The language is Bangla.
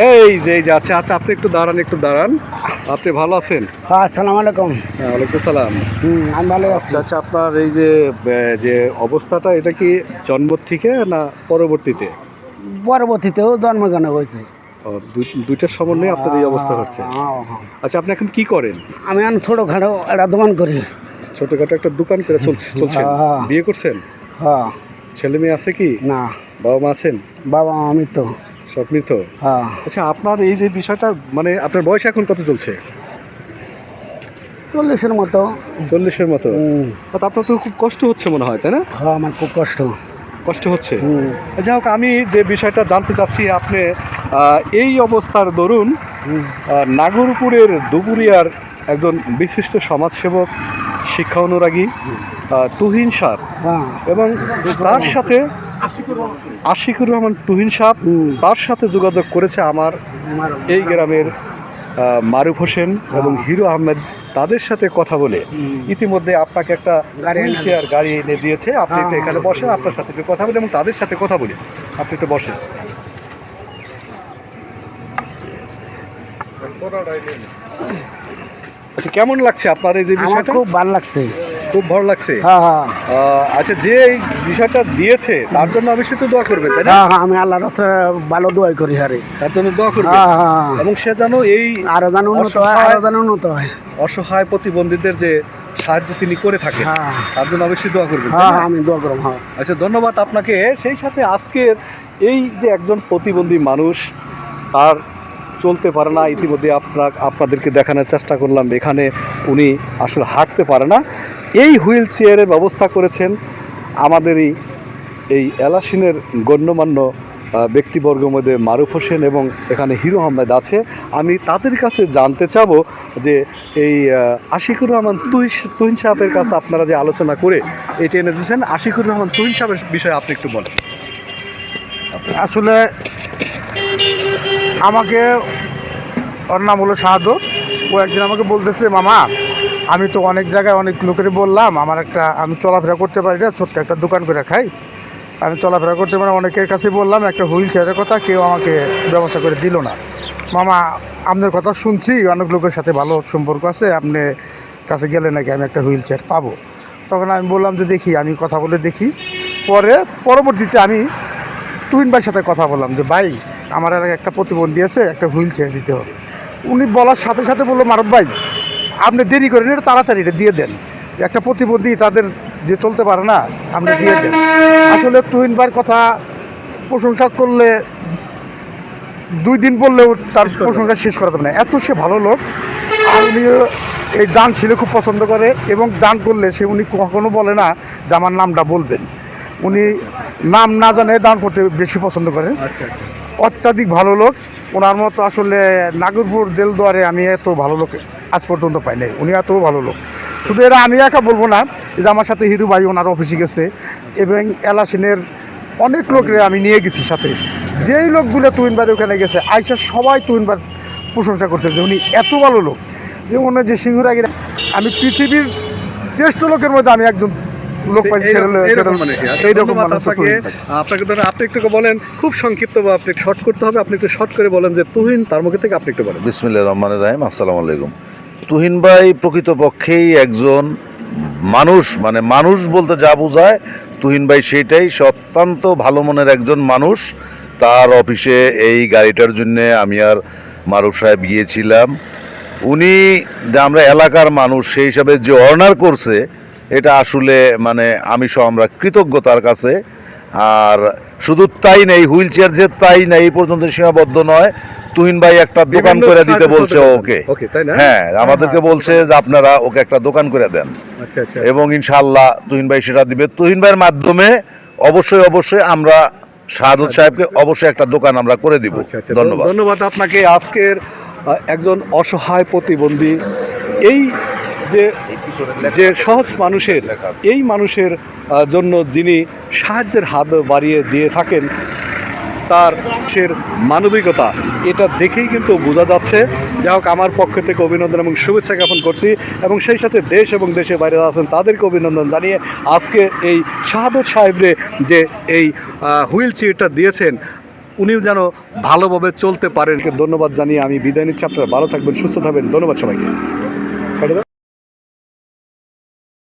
এই যে আচ্ছা আচ্ছা, আপনি একটু দাঁড়ান। আপনি ভালো আছেন? হ্যাঁ, আসসালামু আলাইকুম। হ্যাঁ, ওয়ালাইকুম সালাম। আমি ভালো আছি। আচ্ছা, আপনার এই যে যে অবস্থাটা, এটা কি জন্ম থেকে না পরবর্তীতে? পরবর্তীতেও জন্মগ্রহণ হয়েছে। দুইটার সমন্বয়ে আপনার এই অবস্থা হচ্ছে। আচ্ছা, আপনি এখন কি করেন? আমি এখন ছোটোখাটো একটা দোকান করি। ছোটখাটো একটা দোকান করে চলছে। হ্যাঁ। বিয়ে করছেন? হ্যাঁ। ছেলে মেয়ে আছে কি? না। বাবা মা আছেন? বাবা আমি তো। সব মৃত? হ্যাঁ। আচ্ছা, আপনার এই যে বিষয়টা, মানে আপনার বয়স এখন কত চলছে? 40-এর মতো। 40-এর মতো? তো আপনার তো খুব কষ্ট হচ্ছে মনে হয়, তাই না? হ্যাঁ, আমার খুব কষ্ট হচ্ছে। যাই হোক, আমি যে বিষয়টা জানতে চাচ্ছি, আপনি এই অবস্থার দরুন নাগরপুরের দুপুরিয়ার একজন বিশিষ্ট সমাজসেবক, শিক্ষা অনুরাগী তুহিন সাহ এবং তার সাথে আশিকুর রহমান তুহিন সাহ, তার সাথে যোগাযোগ করেছে আমার এই গ্রামের মারুফ হোসেন এবং হিরো আহমেদ। তাদের সাথে কথা বলে ইতিমধ্যে আপনাকে একটা হুইলচেয়ার গাড়ি এনে দিয়েছে। আপনি একটু এখানে বসেন, আপনার সাথে একটু কথা বলি এবং তাদের সাথে কথা বলি। আপনি একটু বসেন। আচ্ছা, কেমন লাগছে আপনার এই যে বিষয়টা? খুব ভালো লাগছে। খুব ভালো লাগছে? হ্যাঁ হ্যাঁ। আচ্ছা, যে এই বিষয়টা দিয়েছে তার জন্য অবশ্যই তো দোয়া করবেন, তাই না? হ্যাঁ হ্যাঁ, আমি আল্লাহর রাস্তে ভালো দোয়াই করি। আরে তার জন্য দোয়া করবেন। হ্যাঁ হ্যাঁ। এবং সে যেন এই আরো যেন উন্নত হয়, অসহায় প্রতিবন্ধীদের যে সাহায্য তিনি করে থাকেন, তার জন্য অবশ্যই দোয়া করবেন। হ্যাঁ হ্যাঁ, আমি দোয়া করব। হ্যাঁ। আচ্ছা, ধন্যবাদ আপনাকে। সেই সাথে আজকের এই যে একজন প্রতিবন্ধী মানুষ, তার চলতে পারে না, ইতিমধ্যে আপনাদেরকে দেখানোর চেষ্টা করলাম। এখানে উনি আসলে হাঁটতে পারে না, এই হুইল চেয়ারের ব্যবস্থা করেছেন আমাদেরই এই এলাসিনের গণ্যমান্য ব্যক্তিবর্গের মধ্যে মারুফ হোসেন এবং এখানে হিরো আহমেদ আছে। আমি তাদের কাছে জানতে চাবো যে এই আশিকুর রহমান তুহিন সাহেবের কাছে আপনারা যে আলোচনা করে এটা এনে দিয়েছেন, আশিকুর রহমান তুহিন সাহেবের বিষয়ে আপনি একটু বলেন। আসলে আমাকে, ওর নাম হলো শাহাদত। ও একদিন আমাকে বলতেছে, মামা আমি তো অনেক জায়গায় অনেক লোকেরই বললাম আমি চলাফেরা করতে পারি না, ছোট্ট একটা দোকান করে খাই, আমি চলাফেরা করতে পারি না, অনেকের কাছে বললাম একটা হুইল চেয়ারের কথা, কেউ আমাকে ব্যবস্থা করে দিল না। মামা আপনার কথা শুনছি, অনেক লোকের সাথে ভালো সম্পর্ক আছে, আপনি কাছে গেলে নাকি আমি একটা হুইল চেয়ার পাবো। তখন আমি বললাম যে দেখি, আমি কথা বলে দেখি। পরবর্তীতে আমি তুহিন ভাইয়ের সাথে কথা বললাম যে ভাই, আমার এলাকায় একটা প্রতিবন্ধী আছে, একটা হুইল চেয়ার দিতে হবে। উনি বলার সাথে সাথে বললো, মারুফ ভাই আপনি দেরি করেন, এটা তাড়াতাড়ি এটা দিয়ে দেন, একটা প্রতিবন্ধী তাদের যে চলতে পারে না, আপনি দিয়ে দেন। আসলে তুহিন ভাইয়ের কথা প্রশংসা করলে 2 দিন বললেও তার প্রশংসা শেষ করা যাবে না, এত সে ভালো লোক। আর উনি এই দান ছিল খুব পছন্দ করে, এবং দান করলে উনি কখনো বলে না যে আমার নামটা বলবেন। উনি নাম না জানে দান করতে বেশি পছন্দ করেন। অত্যাধিক ভালো লোক। ওনার মতো আসলে নাগরপুর দেলদুয়ারে আমি এত ভালো লোক আজ পর্যন্ত পাই নাই। উনি এত ভালো লোক। শুধু এরা আমি একা বলবো না, যে আমার সাথে হিরু ভাই ওনার অফিসে গেছে, এবং এলাসিনের অনেক লোকরে আমি নিয়ে গেছি সাথে। যেই লোকগুলো তুহিন ভাই ওখানে গেছে, আইসা সবাই তুহিন ভাই প্রশংসা করছে যে উনি এত ভালো লোক। যেমন যে সিংহরাগের, আমি পৃথিবীর শ্রেষ্ঠ লোকের মধ্যে আমি একজন লোক পাইছি। আপনি একটু বলেন, খুব সংক্ষিপ্ত বা আপনি শর্ট করতে হবে, আপনি একটু শর্ট করে বলেন যে তুহিন, তার মুখে থেকে আপনি একটু বলেন। বিসমিল্লাহির রহমানির রহিম। আসসালামু আলাইকুম। তুহিন ভাই প্রকৃতপক্ষেই একজন মানুষ, মানে মানুষ বলতে যা বোঝায় তুহিন ভাই সেটাই। সে অত্যন্ত ভালো মনের একজন মানুষ। তার অফিসে এই গাড়িটার জন্যে আমি আর মারুফ সাহেব গিয়েছিলাম। উনি যে আমরা এলাকার মানুষ সেই হিসাবে যে অনার করছে, এটা আসলে মানে আমরা কৃতজ্ঞ তার কাছে। আর শুধু তাই নেই, হুইল চেয়ার যে তাই নেই এই পর্যন্ত সীমাবদ্ধ নয়, তুহিন ভাই একটা দোকান করে দিতে বলছে ওকে। হ্যাঁ, আমাদেরকে বলছে যে আপনারা ওকে একটা দোকান করে দেন, এবং ইনশাআল্লাহ তুহিন ভাই সেটা দিবে। তুহিন ভাইয়ের মাধ্যমে অবশ্যই আমরা শাহাদত সাহেবকে অবশ্যই একটা দোকান আমরা করে দিব। ধন্যবাদ আপনাকে। আজকের একজন অসহায় প্রতিবন্ধী, এই যে সহজ মানুষের, এই মানুষের জন্য যিনি সাহায্যের হাত বাড়িয়ে দিয়ে থাকেন, তার মানবিকতা এটা দেখেই কিন্তু বোঝা যাচ্ছে। যাই হোক, আমার পক্ষ থেকে অভিনন্দন এবং শুভেচ্ছা জ্ঞাপন করছি, এবং সেই সাথে দেশ এবং দেশের বাইরে আছেন তাদেরকে অভিনন্দন জানিয়ে আজকে এই শাহাদত সাহেবরে যে এই হুইল চেয়ারটা দিয়েছেন, উনিও যেন ভালোভাবে চলতে পারেন। ধন্যবাদ জানিয়ে আমি বিদায় নিচ্ছি। আপনারা ভালো থাকবেন, সুস্থ থাকবেন। ধন্যবাদ সবাইকে।